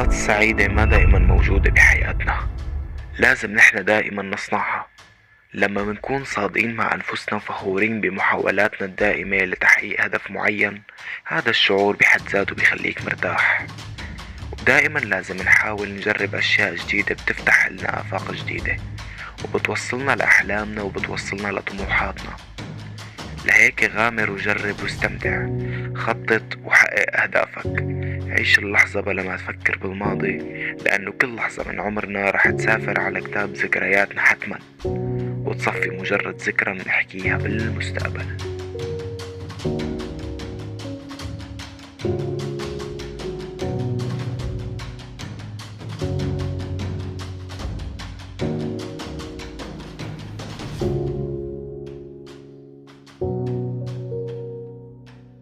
اللحظات السعيدة ما دائما موجودة بحياتنا، لازم نحن دائما نصنعها. لما منكون صادقين مع أنفسنا وفخورين بمحاولاتنا الدائمة لتحقيق هدف معين، هذا الشعور بحد ذاته بيخليك مرتاح. ودائما لازم نحاول نجرب أشياء جديدة بتفتح لنا آفاق جديدة، وبتوصلنا لأحلامنا وبتوصلنا لطموحاتنا. لهيك غامر وجرب واستمتع، خطط وحقق أهدافك، عيش اللحظة بلا ما تفكر بالماضي، لأنه كل لحظة من عمرنا رح تسافر على كتاب ذكرياتنا حتما، وتصفي مجرد ذكرى منحكيها بالمستقبل.